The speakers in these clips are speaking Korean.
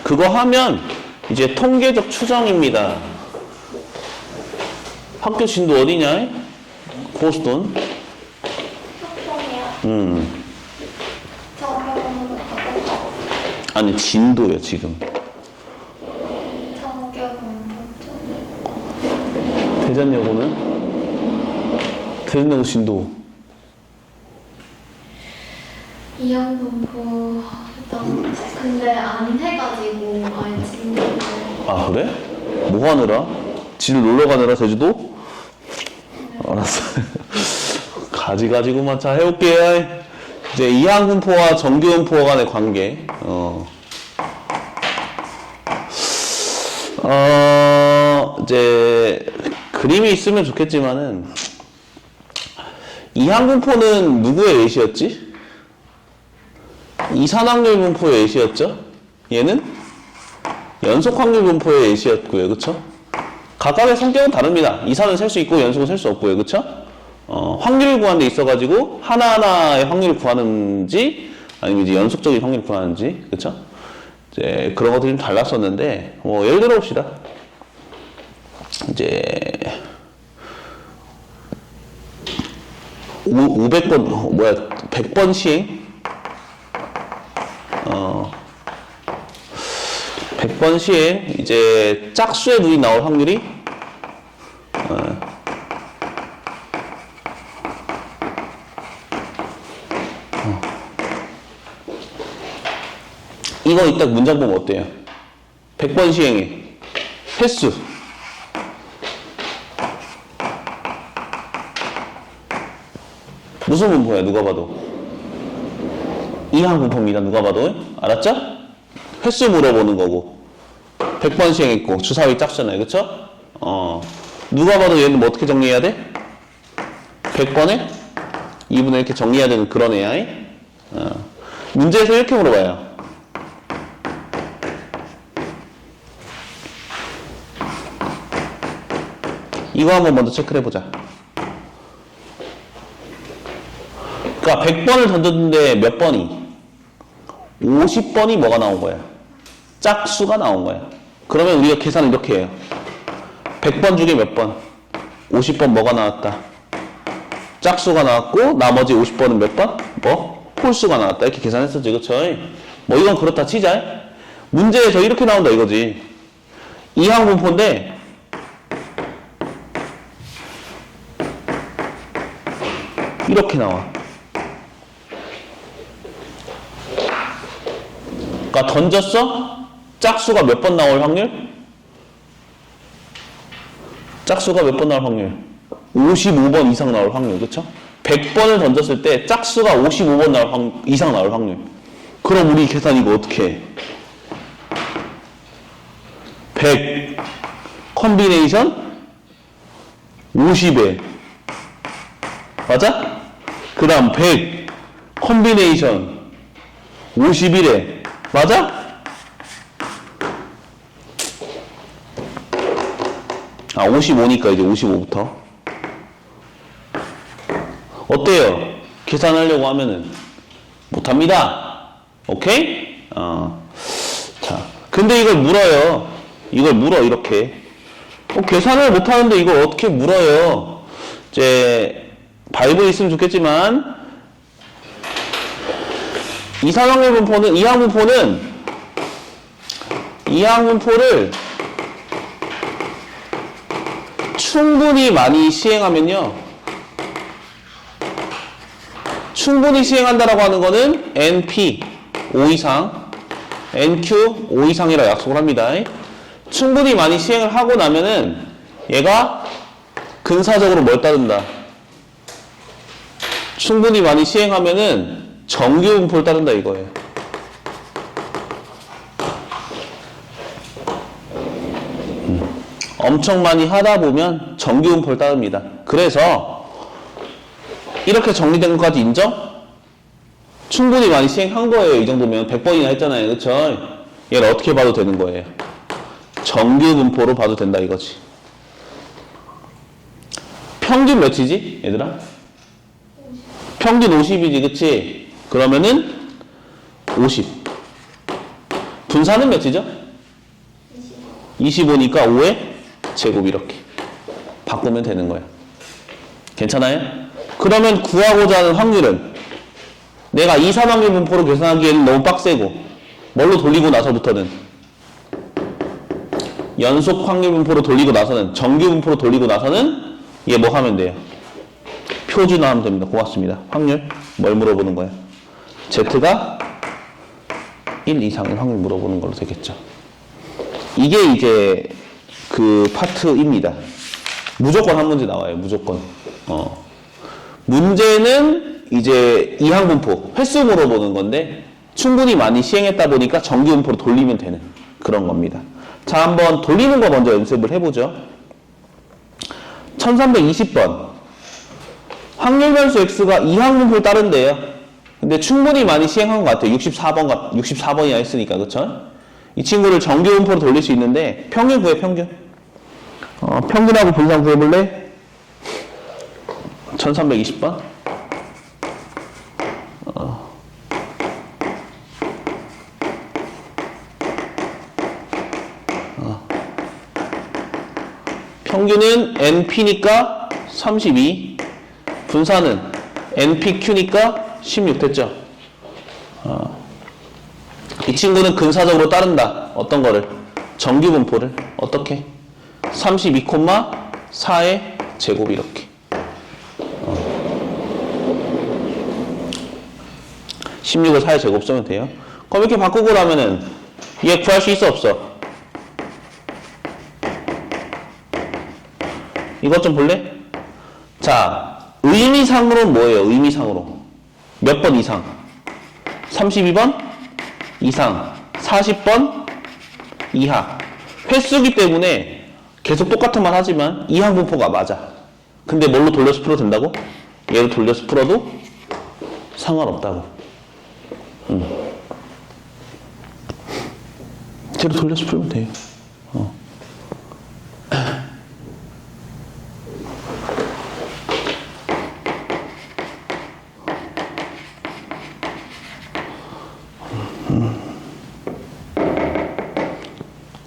그거 하면 이제 통계적 추정입니다. 학교 진도 어디냐? 고스톤. 학종이요? 전교는 아니 진도요 지금. 대전여고는 진도. 이양분포 일단 근데 안 해가지고 아예 진도를. 아 그래? 뭐 하느라? 질 놀러 가느라 제주도? 알았어. 가지고만 자 해볼게. 이제 이항분포와 정교분포 간의 관계. 이제 그림이 있으면 좋겠지만은 이항분포는 누구의 예시였지? 이산확률 분포의 예시였죠? 얘는 연속확률 분포의 예시였고요. 그쵸? 각각의 성격은 다릅니다. 이산은 셀 수 있고 연속은 셀 수 없고요. 그쵸? 확률을 구하는 데 있어가지고 하나하나의 확률을 구하는지 아니면 이제 연속적인 확률을 구하는지 그쵸? 이제 그런 것들이 좀 달랐었는데 예를 들어 봅시다. 이제 500번 100번 시행 100번 시행 이제 짝수의 눈이 나올 확률이 이거 이따 문장 보면 어때요? 100번 시행에 횟수 무슨 분포야 누가 봐도 이항 분포입니다. 누가 봐도 알았죠? 횟수 물어보는 거고 100번 시행했고 주사위 짝수잖아요. 그쵸? 누가 봐도 얘는 뭐 어떻게 정리해야 돼? 100번에 2분의 이렇게 정리해야 되는 그런 애야. 문제에서 이렇게 물어봐요. 이거 한번 먼저 체크를 해보자. 그러니까 100번을 던졌는데 몇 번이? 50번이 뭐가 나온 거야? 짝수가 나온 거야. 그러면 우리가 계산을 이렇게 해요. 100번 중에 몇 번? 50번 뭐가 나왔다? 짝수가 나왔고 나머지 50번은 몇 번? 홀수가 나왔다. 이렇게 계산했었지. 그쵸? 이건 그렇다 치자. 문제에서 이렇게 나온다 이거지. 이항분포인데 이렇게 나와. 그러니까 던졌어? 짝수가 몇 번 나올 확률? 짝수가 몇 번 나올 확률? 55번 이상 나올 확률. 그쵸? 100번을 던졌을 때 짝수가 55번 이상 나올 확률. 그럼 우리 계산 이거 어떻게 해? 100 컨비네이션 50에 맞아? 그 다음 100 컨비네이션 51에 맞아? 아 55니까 이제 55부터 어때요? 계산하려고 하면은 못합니다. 오케이? 자 근데 이걸 물어요. 이걸 물어 이렇게 계산을 못하는데 이걸 어떻게 물어요? 이제 바이블이 있으면 좋겠지만 이산확률 분포는 이항분포를 충분히 많이 시행하면요. 충분히 시행한다라고 하는 거는 NP 5 이상, NQ 5 이상이라 약속을 합니다. 충분히 많이 시행을 하고 나면은 얘가 근사적으로 뭘 따른다? 충분히 많이 시행하면은 정규분포를 따른다 이거예요. 엄청 많이 하다 보면 정규분포를 따릅니다. 그래서 이렇게 정리된 것까지 인정? 충분히 많이 시행한 거예요. 이 정도면 100번이나 했잖아요. 그쵸? 얘를 어떻게 봐도 되는 거예요. 정규분포로 봐도 된다 이거지. 평균 몇이지? 얘들아? 평균 50이지. 그치? 그러면은 50. 분사는 몇이죠? 25니까 5의 제곱 이렇게 바꾸면 되는 거야. 괜찮아요? 그러면 구하고자 하는 확률은 내가 2, 3학년 분포로 계산하기에는 너무 빡세고 뭘로 돌리고 나서부터는 연속 확률 분포로 돌리고 나서는 정규 분포로 돌리고 나서는 얘 뭐 하면 돼요? 표준화하면 됩니다. 고맙습니다. 확률 뭘 물어보는 거야? Z가 1 이상의 확률 물어보는 걸로 되겠죠. 이게 이제 그 파트입니다. 무조건 한 문제 나와요. 무조건. 문제는 이제 이항분포 횟수 물어보는 건데 충분히 많이 시행했다 보니까 정규분포로 돌리면 되는 그런 겁니다. 자, 한번 돌리는 거 먼저 연습을 해보죠. 1320번 확률 변수 x가 이항분포를 따른대요. 근데 충분히 많이 시행한 것 같아요. 64번이나 했으니까. 그쵸? 이 친구를 정규분포로 돌릴 수 있는데 평균 구해. 평균. 평균하고 분산 구해볼래? 1320번. 평균은 NP니까 32. 분산은 NPQ니까 16 됐죠? 이 친구는 근사적으로 따른다. 어떤 거를? 정규분포를. 어떻게? 32,4의 제곱 이렇게. 16을 4의 제곱 쓰면 돼요. 그럼 이렇게 바꾸고 나면은 얘 구할 수 있어 없어? 이것 좀 볼래? 자, 의미상으로는 뭐예요? 의미상으로. 몇 번 이상? 32번 이상, 40번 이하. 횟수기 때문에 계속 똑같은 말 하지만 이항분포가 맞아. 근데 뭘로 돌려서 풀어도 된다고? 얘로 돌려서 풀어도 상관없다고. 얘로 돌려서 풀면 돼요.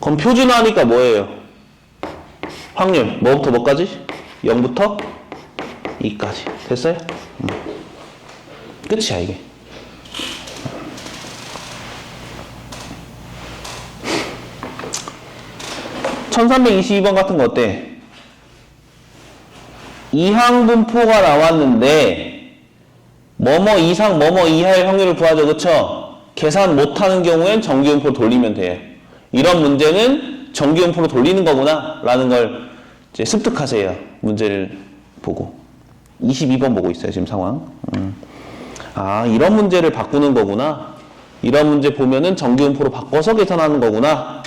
그럼 표준화하니까 뭐예요? 확률 뭐부터 뭐까지? 0부터 2까지 됐어요? 끝이야 이게. (1322번) 같은 거 어때? 이항분포가 나왔는데 뭐뭐 이상 뭐뭐 이하의 확률을 구하죠. 그쵸? 계산 못하는 경우엔 정규분포로 돌리면 돼요. 이런 문제는 정규분포로 돌리는 거구나 라는 걸 이제 습득하세요. 문제를 보고 22번 보고 있어요. 지금 상황. 아, 이런 문제를 바꾸는 거구나. 이런 문제 보면은 정규분포로 바꿔서 계산하는 거구나.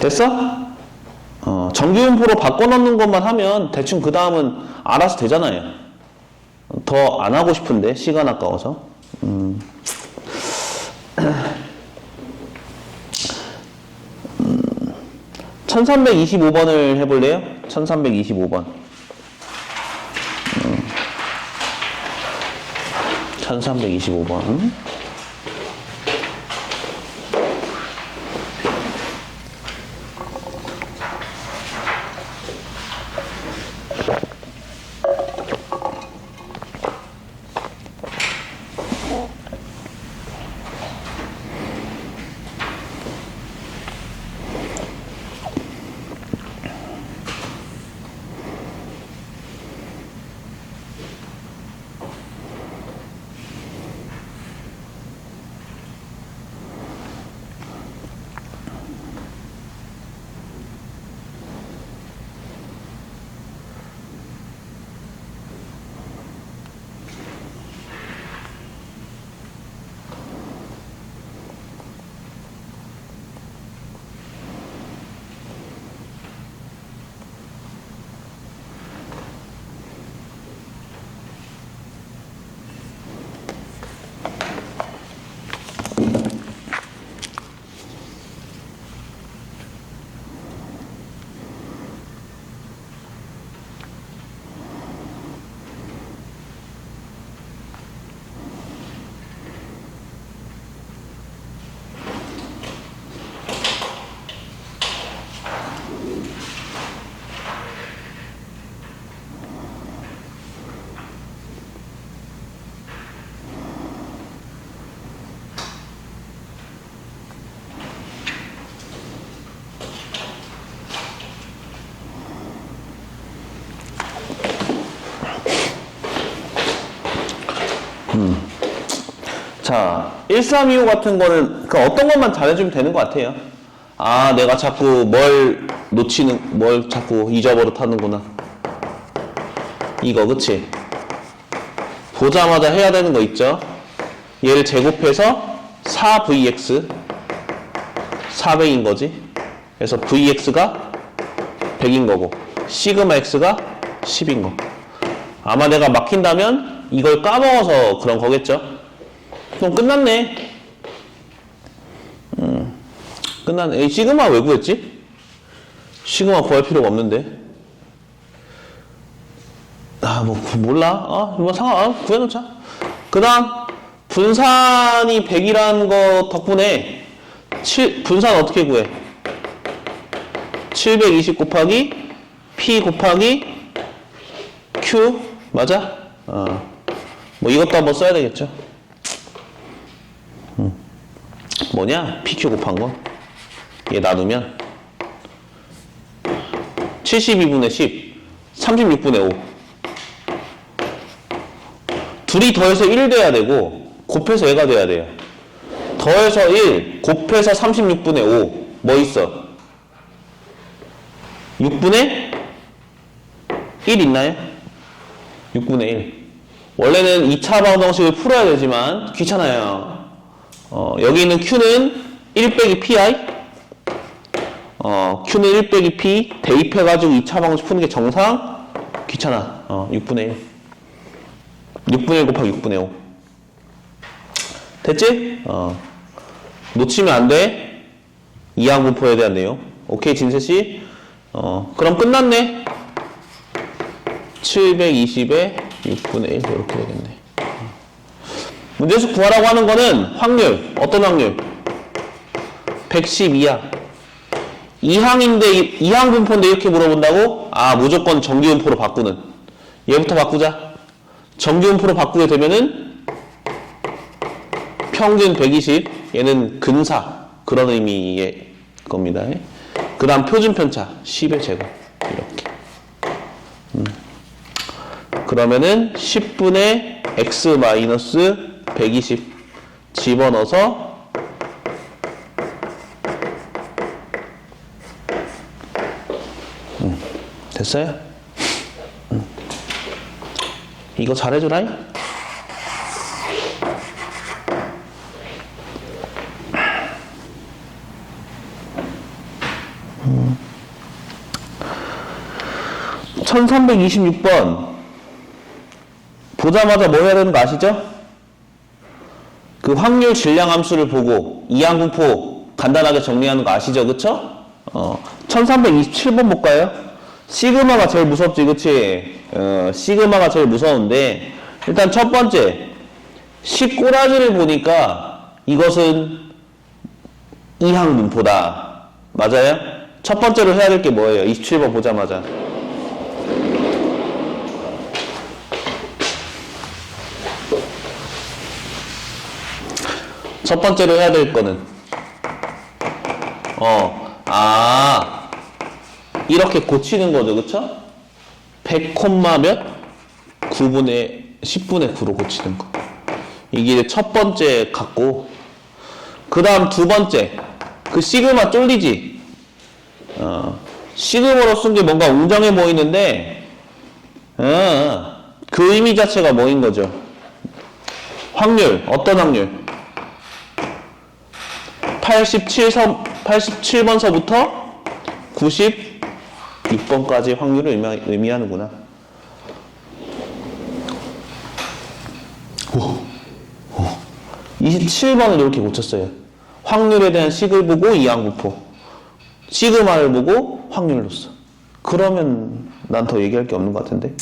됐어? 정규분포로 바꿔놓는 것만 하면 대충 그 다음은 알아서 되잖아요. 더 안 하고 싶은데 시간 아까워서. 1325번을 해볼래요? 1325번. 1325번. 자, 1325 같은 거는 그 어떤 것만 잘해주면 되는 것 같아요. 아, 내가 자꾸 뭘 자꾸 잊어버릇하는구나. 이거, 그치? 보자마자 해야 되는 거 있죠? 얘를 제곱해서 4vx 400인 거지. 그래서 vx가 100인 거고 시그마 x가 10인 거. 아마 내가 막힌다면 이걸 까먹어서 그런 거겠죠. 그럼 끝났네. 끝났네. 에이, 시그마 왜 구했지? 시그마 구할 필요가 없는데. 몰라. 이거 구해놓자. 그 다음, 분산이 100이라는 거 덕분에, 분산 어떻게 구해? 720 곱하기, P 곱하기, Q, 맞아? 이것도 한번 써야 되겠죠. 뭐냐? PQ 곱한 거. 얘 나누면, 72분의 10, 36분의 5. 둘이 더해서 1 돼야 되고 곱해서 얘가 돼야 돼요. 더해서 1 곱해서 36분의 5 뭐 있어? 6분의 1 있나요? 6분의 1. 원래는 2차 방정식을 풀어야 되지만 귀찮아요. 여기 있는 Q는 1 빼기 PI, Q는 1 빼기 P 대입해가지고 2차 방정식 푸는 게 정상. 귀찮아. 6분의 1. 6분의 1 곱하기 6분의 5. 됐지? 놓치면 안 돼. 이항분포에 대한 내용. 오케이, 진세씨? 그럼 끝났네. 720에 6분의 1. 이렇게 되겠네. 문제에서 구하라고 하는 거는 확률. 어떤 확률? 112야. 이항분포인데 이렇게 물어본다고? 무조건 정기분포로 바꾸는. 얘부터 바꾸자. 정기분포로 바꾸게 되면은 평균 120, 얘는 근사, 그런 의미의 겁니다. 그 다음 표준편차 10의 제곱 이렇게. 그러면은 10분의 x 마이너스 120 집어넣어서 됐어요? 이거 잘해줘라이. 음. 1326번 보자마자 뭐 해야 되는 거 아시죠? 그 확률 질량 함수를 보고 이항분포 간단하게 정리하는 거 아시죠? 그쵸? 1327번 볼까요? 시그마가 제일 무섭지, 그치? 시그마가 제일 무서운데, 일단 첫 번째, 식꼬라지를 보니까 이것은 이항분포다. 맞아요? 첫 번째로 해야 될 게 뭐예요? 27번 보자마자. 첫 번째로 해야 될 거는, 이렇게 고치는 거죠, 그쵸? 100, 몇? 9분의, 10분의 9로 고치는 거. 이게 첫 번째 같고, 그 다음 두 번째. 그 시그마 쫄리지? 시그마로 쓴 게 뭔가 웅장해 보이는데, 그 의미 자체가 뭐인 거죠? 확률, 어떤 확률? 87번서부터 96번까지 확률을 의미하는구나. 27번을 이렇게 고쳤어요. 확률에 대한 식을 보고 이항분포, 시그마를 보고 확률로 써. 그러면 난 더 얘기할 게 없는 것 같은데.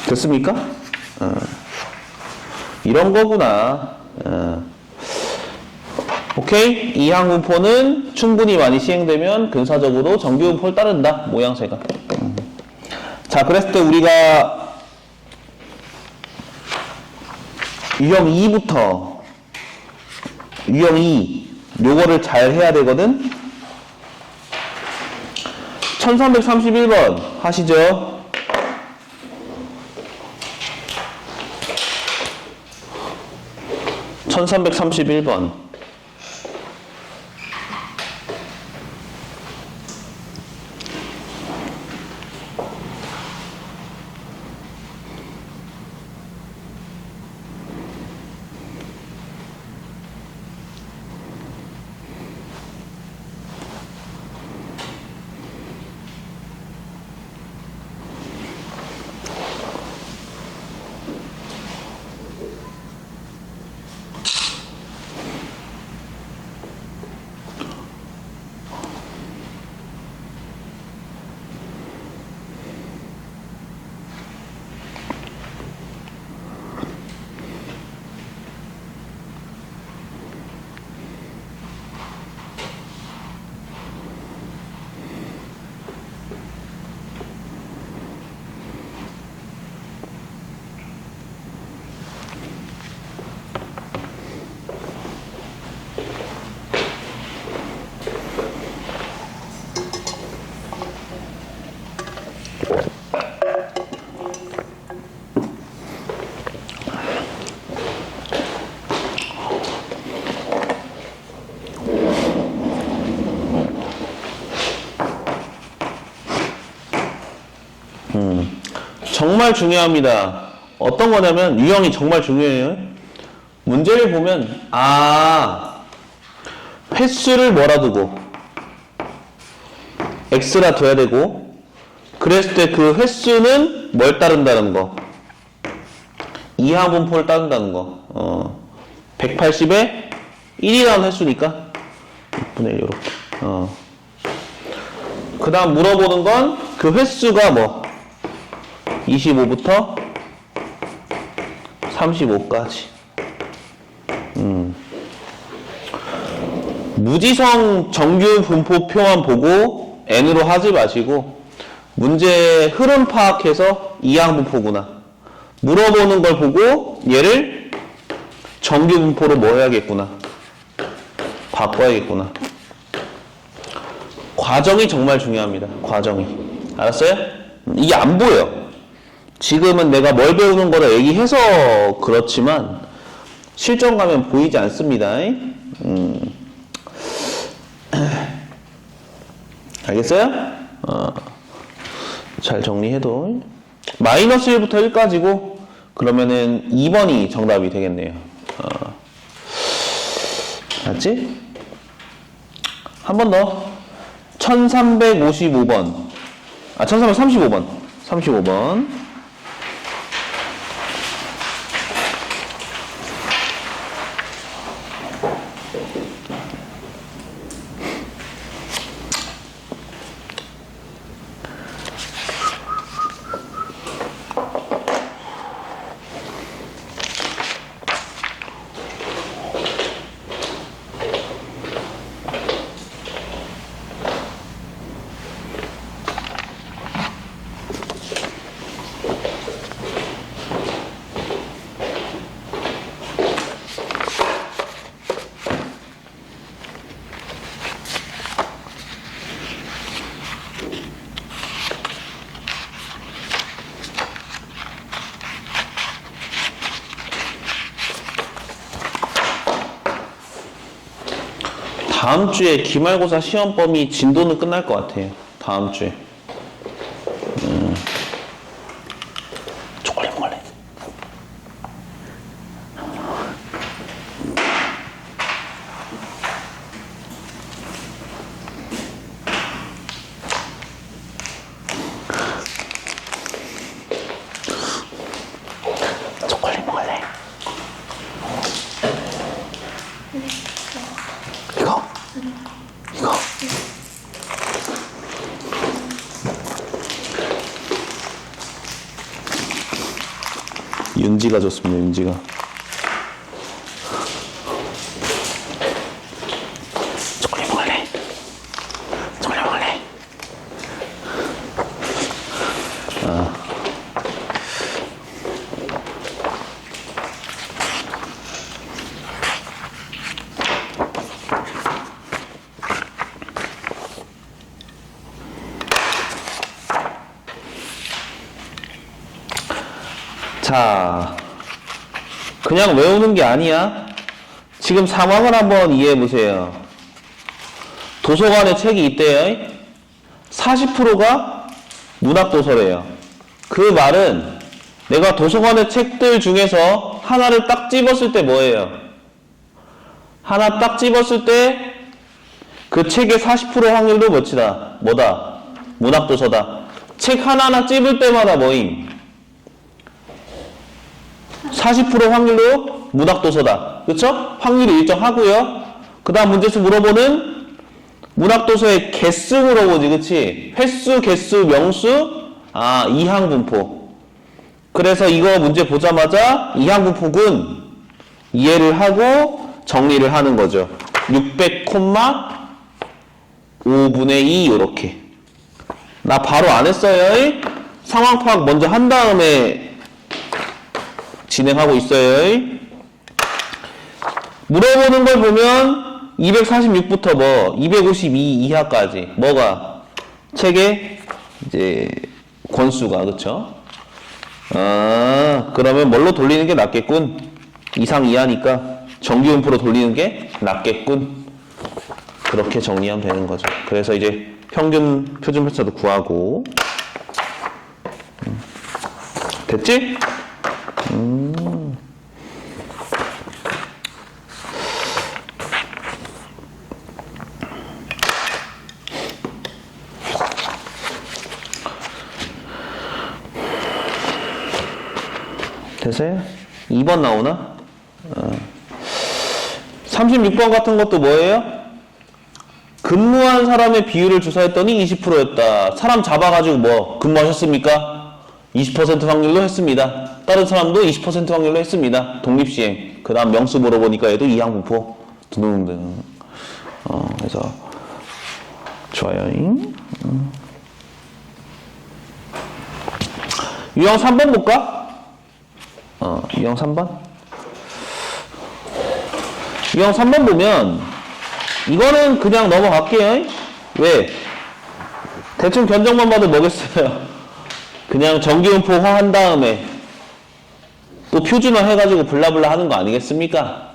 됐습니까? 이런 거구나. 오케이? 이항분포는 충분히 많이 시행되면 근사적으로 정기분포를 따른다. 모양새가. 자, 그랬을 때 우리가 유형 2부터 유형 2 요거를 잘 해야 되거든. 1331번 하시죠. 1331번. 정말 중요합니다. 어떤 거냐면 유형이 정말 중요해요. 문제를 보면 횟수를 뭐라 두고 x라 둬야 되고, 그랬을 때 그 횟수는 뭘 따른다는 거, 이항분포를 따른다는 거. 180에 1이라는 횟수니까 6분의 1 이렇게. 그 다음 물어보는 건 그 횟수가 뭐 25부터 35까지. 무지성 정규 분포표만 보고 n으로 하지 마시고 문제 흐름 파악해서 이항분포구나, 물어보는 걸 보고 얘를 정규 분포로 뭐 해야겠구나, 바꿔야겠구나. 과정이 정말 중요합니다. 과정이. 알았어요? 이게 안 보여. 지금은 내가 뭘 배우는 거라 얘기해서 그렇지만 실전 가면 보이지 않습니다. 알겠어요? 잘 정리해도 마이너스 1부터 1까지고 그러면은 2번이 정답이 되겠네요. 맞지? 한 번 더. 1355번. 1335번. 35번. 다음 주에 기말고사 시험 범위 진도는 끝날 것 같아요. 다음 주에. 초콜릿 먹을래? 초콜릿 먹을래? 이거? 이거? 윤지가 좋습니다. 윤지가. 초콜릿 먹을래? 초콜릿 먹을래? 자, 그냥 외우는 게 아니야. 지금 상황을 한번 이해해 보세요. 도서관에 책이 있대요. 40%가 문학도서래요. 그 말은 내가 도서관의 책들 중에서 하나를 딱 집었을 때 뭐예요? 하나 딱 집었을 때 그 책의 40% 확률도 뭐다? 문학도서다. 책 하나하나 집을 때마다 뭐임? 40% 확률로 문학도서다. 그쵸? 확률이 일정하고요. 그 다음 문제에서 물어보는 문학도서의 개수 물어보지, 그치? 횟수, 개수, 명수, 이항분포. 그래서 이거 문제 보자마자 이항분포군 이해를 하고 정리를 하는 거죠. 600,5분의 2 요렇게. 나 바로 안 했어요. 상황 파악 먼저 한 다음에 진행하고 있어요. 물어보는 걸 보면 246부터 252 이하까지 뭐가 책의 이제 권수가 그쵸? 그러면 뭘로 돌리는 게 낫겠군. 이상 이하니까 정규분포로 돌리는 게 낫겠군. 그렇게 정리하면 되는 거죠. 그래서 이제 평균 표준 편차도 구하고 됐지? 됐어요? 2번 나오나? 36번 같은 것도 뭐예요? 근무한 사람의 비율을 조사했더니 20%였다. 사람 잡아가지고 근무하셨습니까? 20% 확률로 했습니다. 다른 사람도 20% 확률로 했습니다. 독립시행. 그 다음 명수 물어보니까 얘도 이항분포. 등등등. 그래서 좋아요. 유형 3번 볼까? 유형 3번? 유형 3번 보면 이거는 그냥 넘어갈게요. 왜? 대충 견적만 봐도 뭐겠어요? 그냥 정기분포 한 다음에 또 표준화 해가지고 블라블라 하는 거 아니겠습니까?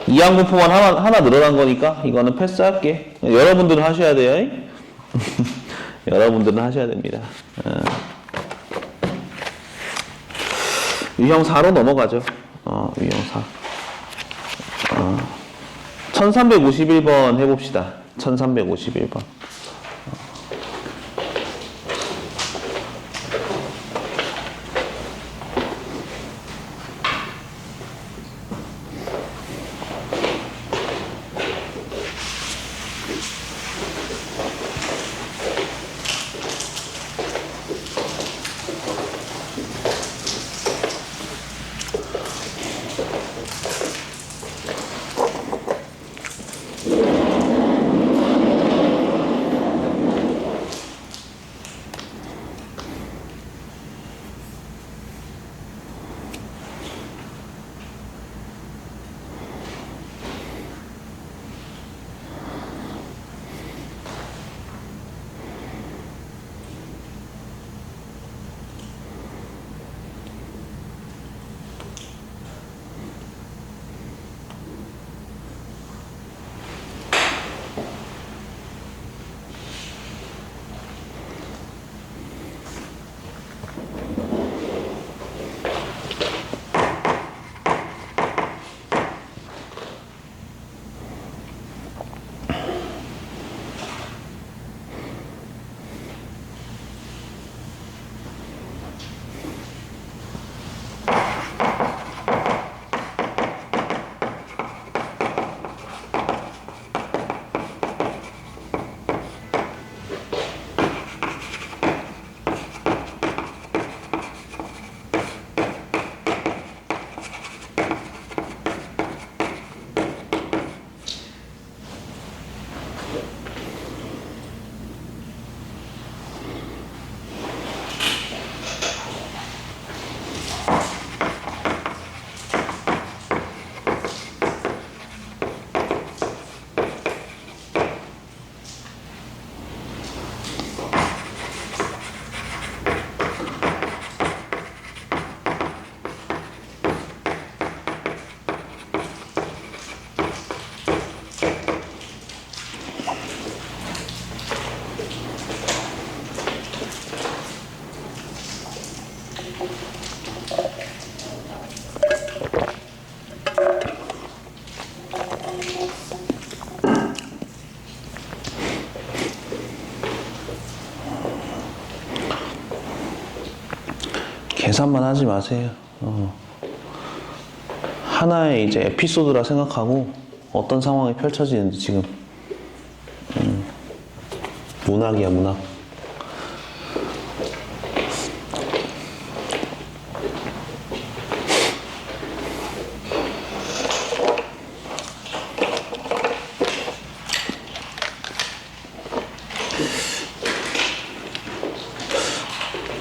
이항분포만 하나 늘어난 거니까 이거는 패스할게. 여러분들은 하셔야 돼요. 여러분들은 하셔야 됩니다. 유형 4로 넘어가죠. 유형 4. 1351번 해봅시다. 1351번. 계산만 하지 마세요. 하나의 이제 에피소드라 생각하고 어떤 상황이 펼쳐지는지 지금 문학이야, 문학.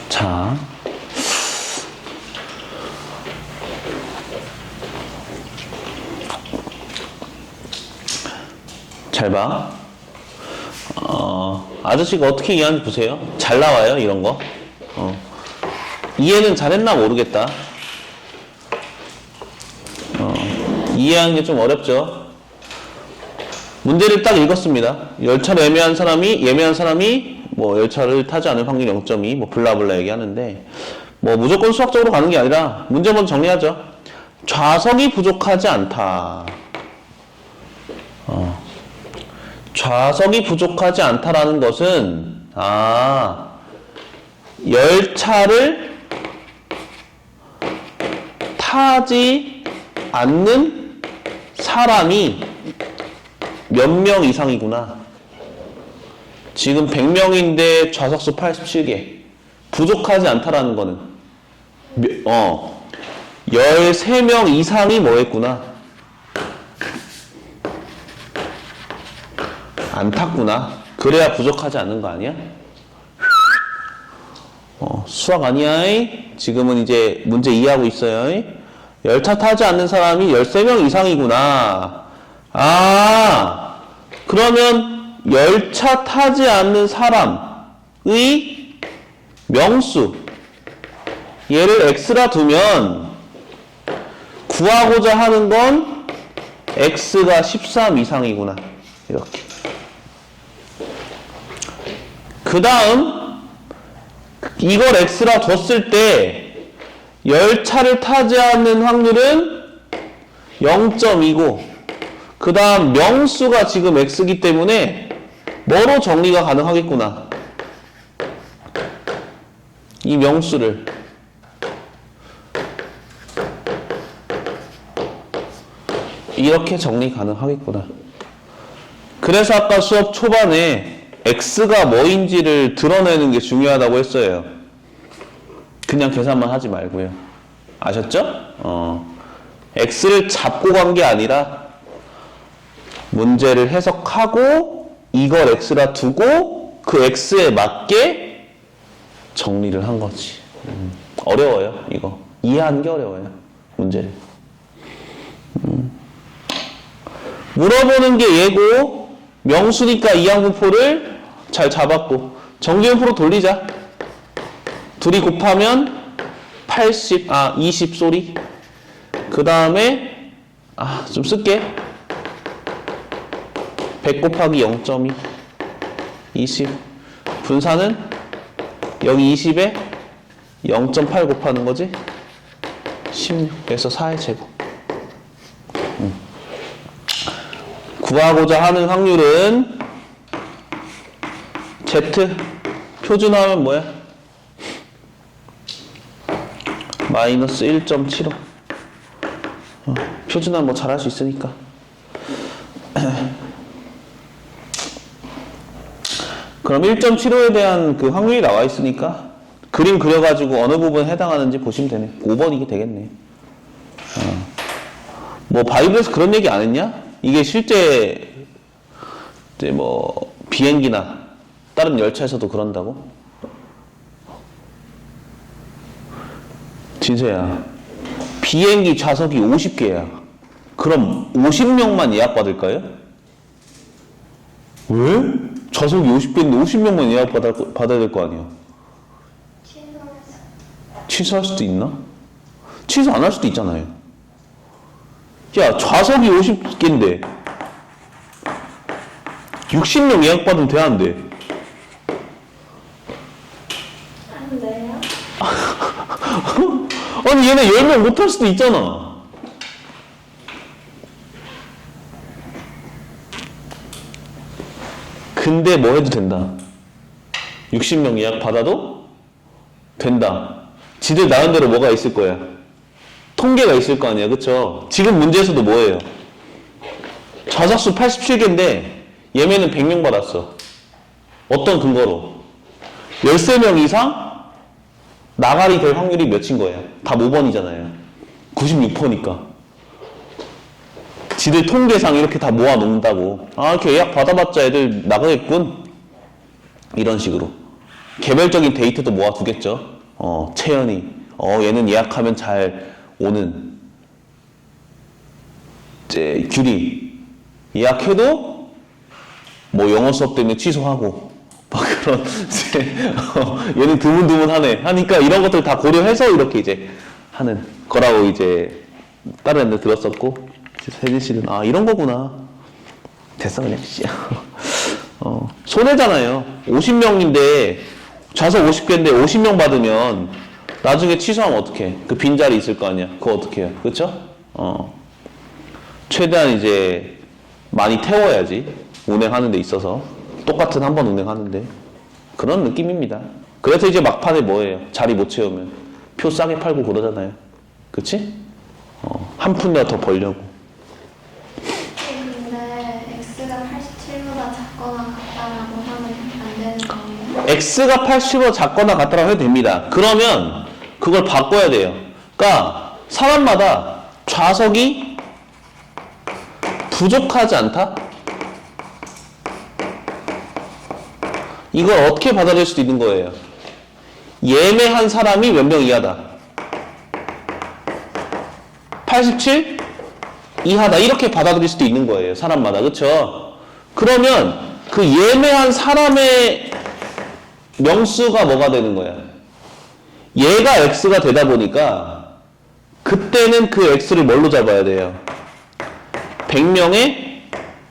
자, 잘 봐. 아저씨가 어떻게 이해하는지 보세요. 잘 나와요, 이런 거. 이해는 잘했나 모르겠다. 이해하는 게 좀 어렵죠. 문제를 딱 읽었습니다. 열차를 예매한 사람이 뭐 열차를 타지 않을 확률 0.2 뭐 블라블라 얘기하는데 뭐 무조건 수학적으로 가는 게 아니라 문제 먼저 정리하죠. 좌석이 부족하지 않다. 좌석이 부족하지 않다라는 것은 열차를 타지 않는 사람이 몇 명 이상이구나. 지금 100명인데 좌석수 87개. 부족하지 않다라는 거는 13명 이상이 뭐 했구나. 안 탔구나. 그래야 부족하지 않는 거 아니야? 수학 아니야. 지금은 이제 문제 이해하고 있어요. 열차 타지 않는 사람이 13명 이상이구나. 그러면 열차 타지 않는 사람의 명수 얘를 x라 두면 구하고자 하는 건 x가 13 이상이구나. 이렇게. 그 다음 이걸 x라 뒀을 때 열차를 타지 않는 확률은 0.2고 그 다음 명수가 지금 x이기 때문에 뭐로 정리가 가능하겠구나. 이 명수를 이렇게 정리 가능하겠구나. 그래서 아까 수업 초반에 x가 뭐인지를 드러내는 게 중요하다고 했어요. 그냥 계산만 하지 말고요. 아셨죠? x를 잡고 간 게 아니라 문제를 해석하고 이걸 x라 두고 그 x에 맞게 정리를 한 거지. 어려워요, 이거. 이해하는 게 어려워요, 문제를. 물어보는 게 얘고 명수니까 이항분포를 잘 잡았고 정기분포로 돌리자. 둘이 곱하면 20 쏘리. 그 다음에 좀 쓸게. 100 곱하기 0.2 20 분사는 여기 20에 0.8 곱하는 거지. 16 그래서 4의 제곱. 구하고자 하는 확률은 Z 표준화하면 뭐야? 마이너스 1.75. 표준화 뭐 잘할 수 있으니까. 그럼 1.75에 대한 그 확률이 나와 있으니까 그림 그려가지고 어느 부분에 해당하는지 보시면 되네. 5번이게 되겠네. 뭐 바이블에서 그런 얘기 안 했냐? 이게 실제 이제 뭐 비행기나 다른 열차에서도 그런다고? 진서야, 비행기 좌석이 50개야. 그럼 50명만 예약받을까요? 왜? 좌석이 50개인데 50명만 예약받아야 될 거 아니야? 취소할 수도 있나? 취소 안 할 수도 있잖아요. 야, 좌석이 50개인데 60명 예약받으면 돼, 안 돼? 안 돼요? 아니, 얘네 10명 못 할 수도 있잖아. 근데 뭐 해도 된다. 60명 예약 받아도 된다. 지들 나름대로 뭐가 있을 거야? 통계가 있을 거 아니야, 그쵸? 지금 문제에서도 뭐예요? 좌석수 87개인데 얘네는 100명 받았어. 어떤 근거로? 13명 이상 나가리 될 확률이 몇인 거예요? 다 5번이잖아요. 96%니까. 지들 통계상 이렇게 다 모아놓는다고. 아, 이렇게 예약 받아봤자 애들 나가겠군. 이런 식으로. 개별적인 데이터도 모아두겠죠. 채연이. 얘는 예약하면 잘 오는. 이제 규리. 예약해도 뭐 영어 수업 때문에 취소하고. 막 그런, 이제, 얘는 드문드문하네. 하니까 이런 것들 다 고려해서 이렇게 이제 하는 거라고 이제 다른 애들 들었었고. 세진 씨는, 아, 이런 거구나. 됐어, 그냥, 씨. 손해잖아요. 50명인데, 좌석 50개인데 50명 받으면, 나중에 취소하면 어떡해. 그 빈자리 있을 거 아니야. 그거 어떡해요. 그쵸? 최대한 이제, 많이 태워야지. 운행하는 데 있어서. 똑같은 한 번 운행하는데. 그런 느낌입니다. 그래서 이제 막판에 뭐예요? 자리 못 채우면. 표 싸게 팔고 그러잖아요. 그치? 한 푼이라도 더 벌려고. 근데 x가 87보다 작거나 같다라고 하면 안 되는 거예요? x가 80보다 작거나 같다라고 해도 됩니다. 그러면 그걸 바꿔야 돼요. 그러니까 사람마다 좌석이 부족하지 않다? 이걸 어떻게 받아들일 수도 있는 거예요. 예매한 사람이 몇 명 이하다. 87 이하다. 이렇게 받아들일 수도 있는 거예요. 사람마다. 그쵸? 그러면 그 예매한 사람의 명수가 뭐가 되는 거야? 얘가 x가 되다 보니까 그때는 그 x를 뭘로 잡아야 돼요? 100명에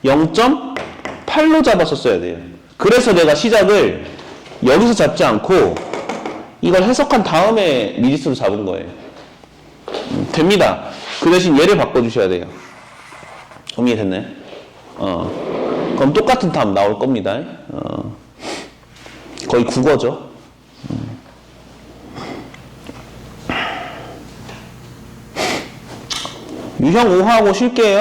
0.8로 잡았었어야 돼요. 그래서 내가 시작을 여기서 잡지 않고 이걸 해석한 다음에 미지수로 잡은 거예요. 됩니다. 그 대신 얘를 바꿔주셔야 돼요. 이해됐네? 그럼 똑같은 답 나올 겁니다. 거의 국어죠. 유형 5하고 쉴게요.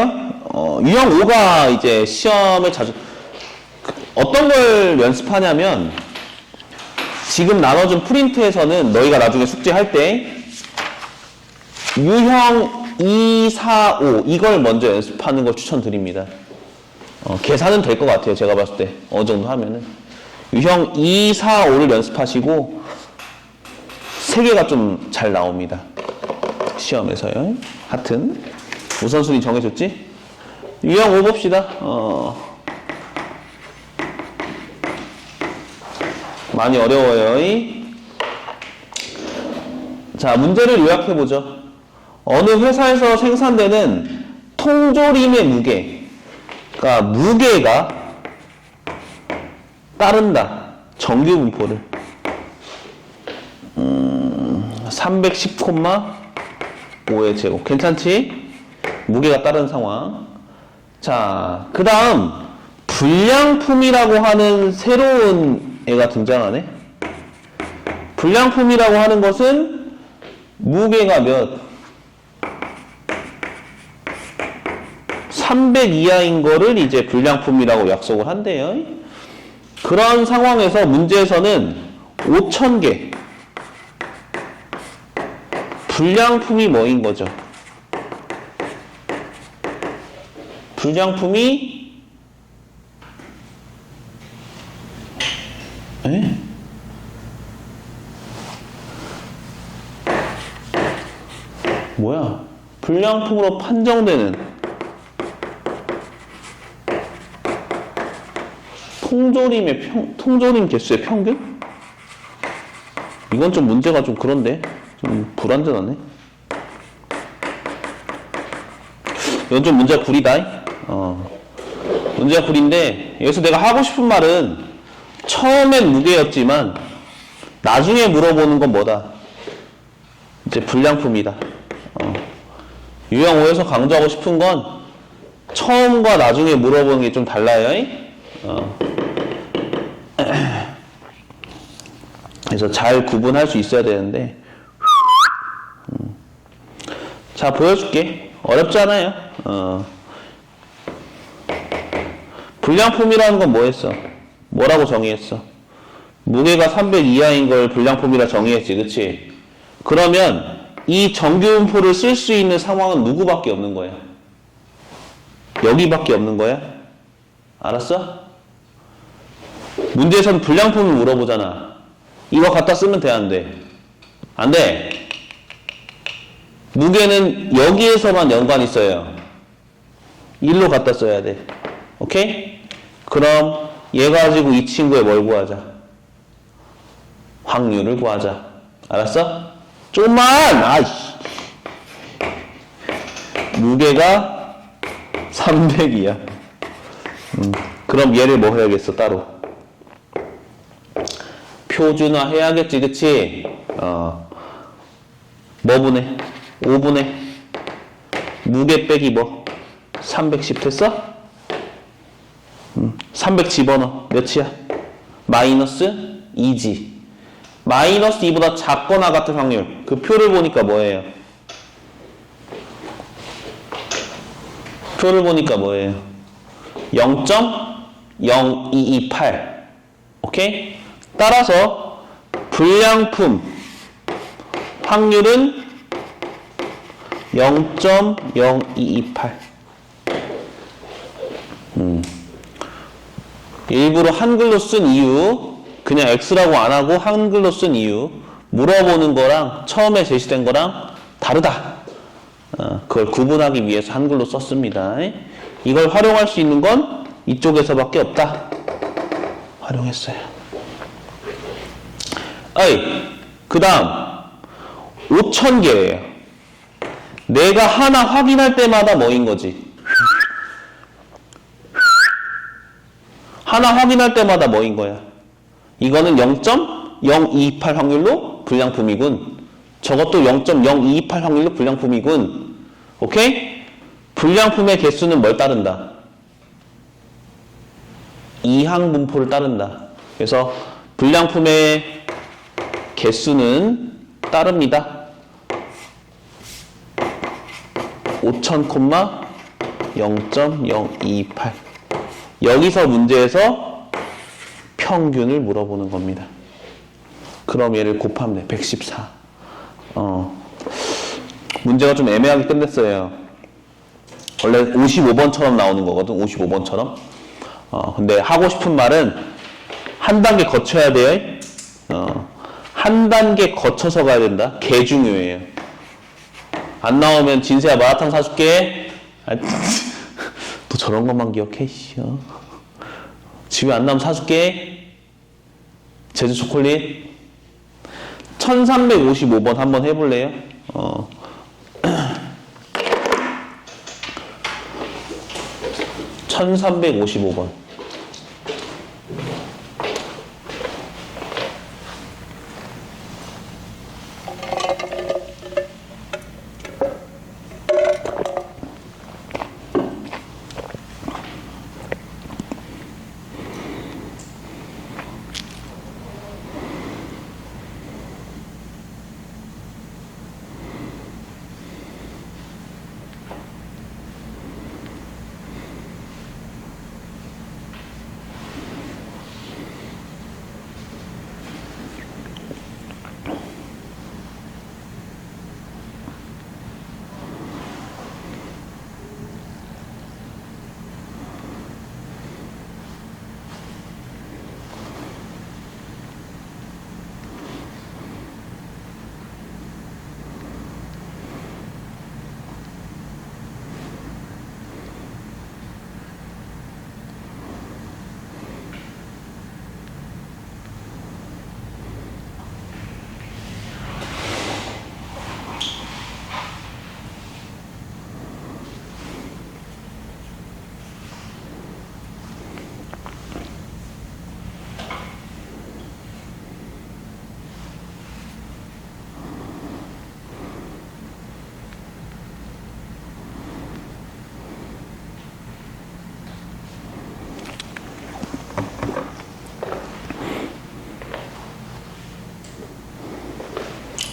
유형 5가 이제 시험에 자주, 어떤 걸 연습하냐면, 지금 나눠준 프린트에서는 너희가 나중에 숙제할 때, 유형 2, 4, 5, 이걸 먼저 연습하는 걸 추천드립니다. 계산은 될 것 같아요. 제가 봤을 때. 어느 정도 하면은. 유형 2, 4, 5를 연습하시고, 3개가 좀 잘 나옵니다. 시험에서요. 하여튼. 우선순위 정해줬지? 유형 5 봅시다. 많이 어려워요. 자, 문제를 요약해보죠. 어느 회사에서 생산되는 통조림의 무게, 그러니까 무게가 따른다. 정규 분포를. 310,5의 제곱. 괜찮지? 무게가 따른 상황. 자, 그 다음 불량품이라고 하는 새로운 애가 등장하네. 불량품이라고 하는 것은 무게가 몇? 300 이하인 거를 이제 불량품이라고 약속을 한대요. 그런 상황에서 문제에서는 5,000개 불량품이 뭐인 거죠? 불량품이 뭐야? 불량품으로 판정되는 통조림 개수의 평균? 이건 좀 문제가 좀 그런데 좀 불완전하네. 이건 좀 문제가 구리다. 문제가 구린데 여기서 내가 하고 싶은 말은 처음엔 무게였지만 나중에 물어보는 건 뭐다? 이제 불량품이다. 유형 5에서 강조하고 싶은 건 처음과 나중에 물어보는 게 좀 달라요. 그래서 잘 구분할 수 있어야 되는데 자, 보여줄게. 어렵지 않아요. 불량품이라는 건 뭐했어? 뭐라고 정의했어? 무게가 300 이하인 걸 불량품이라 정의했지, 그치? 그러면 이 정규분포를 쓸 수 있는 상황은 누구밖에 없는 거야? 여기밖에 없는 거야? 알았어? 문제에서는 불량품을 물어보잖아. 이거 갖다 쓰면 돼, 안 돼? 안 돼. 무게는 여기에서만 연관이 있어요. 1로 갖다 써야 돼. 오케이? 그럼 얘 가지고 이 친구의 뭘 구하자? 확률을 구하자. 알았어? 좀만! 아이씨. 무게가 300이야. 그럼 얘를 뭐 해야겠어, 따로? 표준화 해야겠지, 그치? 뭐 분해? 5분해. 무게 빼기 뭐? 310 됐어? 300 집어넣어. 몇이야? 마이너스 2지. 마이너스 2보다 작거나 같은 확률. 그 표를 보니까 뭐예요? 표를 보니까 뭐예요? 0.0228. 오케이? 따라서 불량품 확률은 0.0228. 일부러 한글로 쓴 이유, 그냥 X라고 안 하고 한글로 쓴 이유, 물어보는 거랑 처음에 제시된 거랑 다르다. 그걸 구분하기 위해서 한글로 썼습니다. 이걸 활용할 수 있는 건 이쪽에서밖에 없다. 활용했어요. 그 다음 5,000개예요. 내가 하나 확인할 때마다 뭐인 거지? 하나 확인할 때마다 뭐인 거야? 이거는 0.028 확률로 불량품이군. 저것도 0.0228 확률로 불량품이군. 오케이? 불량품의 개수는 뭘 따른다? 이항분포를 따른다. 그래서 불량품의 개수는 따릅니다. 5000, 0.028. 여기서 문제에서 평균을 물어보는 겁니다. 그럼 얘를 곱하면 돼. 114. 문제가 좀 애매하게 끝냈어요. 원래 55번처럼 나오는 거거든. 55번처럼. 근데 하고 싶은 말은 한 단계 거쳐야 돼요. 한 단계 거쳐서 가야 된다. 개 중요해요. 안 나오면 진세야 마라탕 사줄게. 또 저런 것만 기억해. 집에 안 나오면 사줄게. 제주 초콜릿. 1355번 한번 해볼래요? 1355번.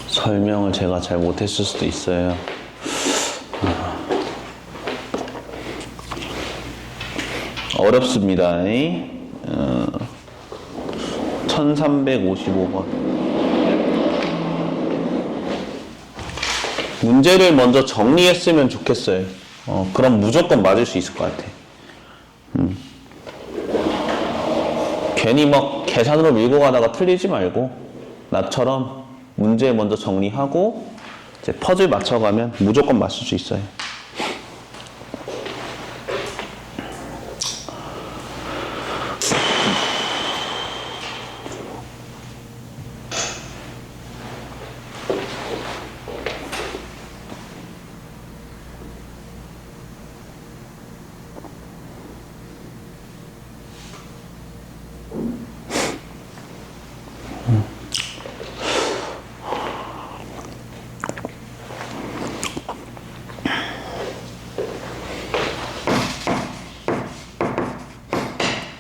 설명을 제가 잘 못했을 수도 있어요. 어렵습니다. 1355번. 문제를 먼저 정리했으면 좋겠어요. 그럼 무조건 맞을 수 있을 것 같아. 괜히 막 계산으로 밀고 가다가 틀리지 말고 나처럼 문제 먼저 정리하고 이제 퍼즐 맞춰가면 무조건 맞출 수 있어요.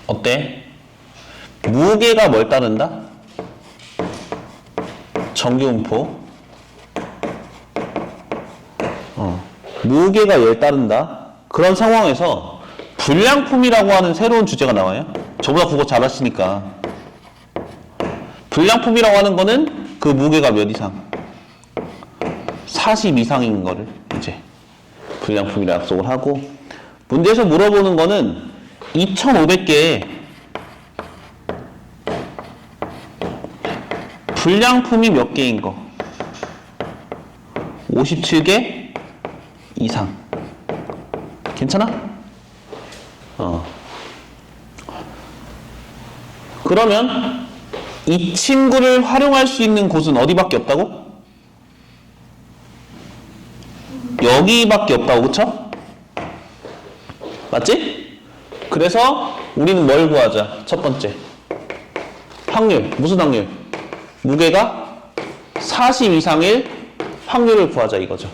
어때? 무게가 뭘 따른다? 정규분포. 무게가 얘를 따른다. 그런 상황에서 불량품이라고 하는 새로운 주제가 나와요. 저보다 그거 잘하시니까. 불량품이라고 하는 거는 그 무게가 몇 이상? 40 이상인 거를 이제 불량품이라 약속을 하고, 문제에서 물어보는 거는 2500개의 불량품이 몇 개인 거. 57개 이상. 괜찮아? 그러면 이 친구를 활용할 수 있는 곳은 어디밖에 없다고? 여기밖에 없다고, 그쵸? 맞지? 그래서 우리는 뭘 구하자? 첫 번째, 확률. 무슨 확률? 무게가 40 이상일 확률을 구하자 이거죠.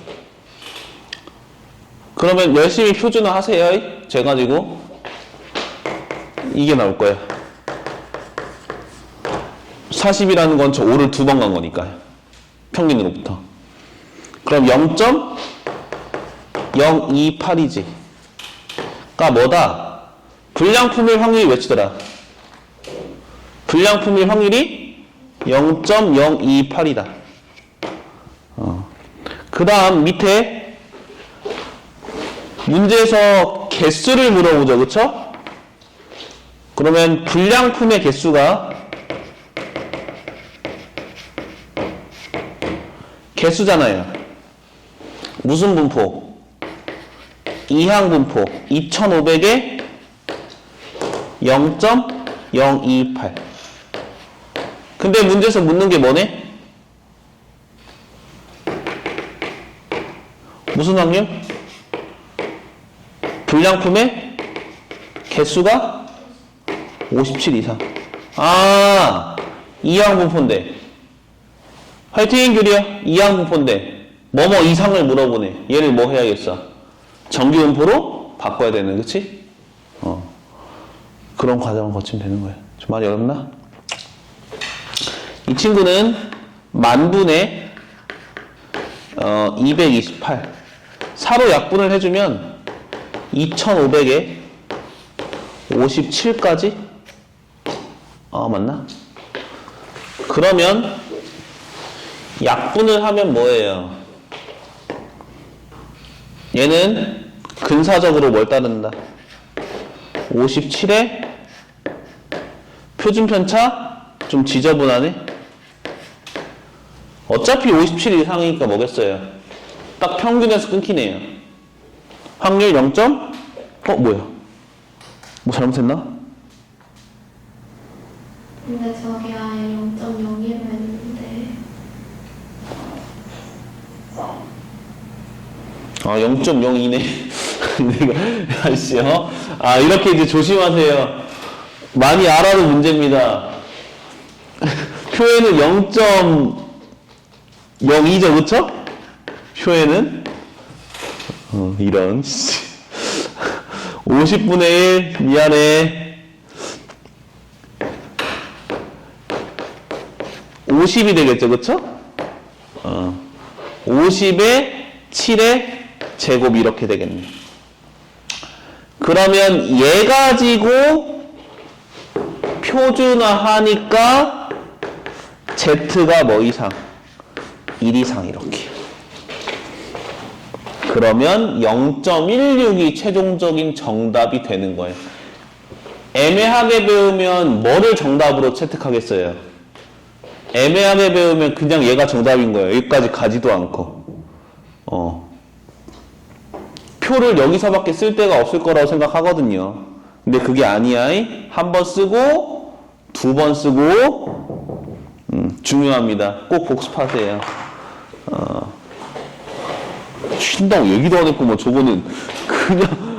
그러면 열심히 표준화 하세요. 제 가지고 이게 나올 거예요. 40이라는 건 저 5를 2번 간 거니까요. 평균으로부터. 그럼 0.028이지. 가 뭐다? 불량품일 확률이 몇이더라? 불량품일 확률이 0.028이다. 그 다음 밑에 문제에서 개수를 물어보죠. 그쵸? 그러면 불량품의 개수가 개수잖아요. 무슨 분포? 이항 분포. 2500에 0.028. 근데 문제에서 묻는 게 뭐네? 무슨 확률? 불량품의 개수가 57 이상. 아, 이항 분포인데. 화이팅 규리야. 이항 분포인데 뭐뭐 이상을 물어보네. 얘를 뭐 해야겠어? 정규 분포로 바꿔야 되는, 그치? 그런 과정을 거치면 되는 거예요. 좀 많이 어렵나? 이 친구는 만분의 228. 4로 약분을 해주면 2500에 57까지? 맞나? 그러면 약분을 하면 뭐예요? 얘는 근사적으로 뭘 따른다? 57에 표준편차? 좀 지저분하네? 어차피 57 이상이니까 뭐겠어요? 딱 평균에서 끊기네요. 확률 0. 뭐야? 뭐 잘못했나? 근데 저기 아예 0.01로 했는데 0.02네. 내가, 아이씨, 이렇게 이제 조심하세요. 많이 알아도 문제입니다. 표에는 0.02죠, 그쵸? 표에는, 이런. 50분의 1, 미안해. 50이 되겠죠, 그쵸? 50에 7의 제곱 이렇게 되겠네. 그러면 얘 가지고 표준화하니까 Z가 뭐 이상? 1 이상 이렇게. 그러면 0.16이 최종적인 정답이 되는 거예요. 애매하게 배우면 뭐를 정답으로 채택하겠어요? 애매하게 배우면 그냥 얘가 정답인 거예요. 여기까지 가지도 않고. 표를 여기서밖에 쓸 데가 없을 거라고 생각하거든요. 근데 그게 아니야. 한 번 쓰고 2번 쓰고 중요합니다. 꼭 복습하세요. 쉰다고 얘기도 안 했고 뭐 저거는 그냥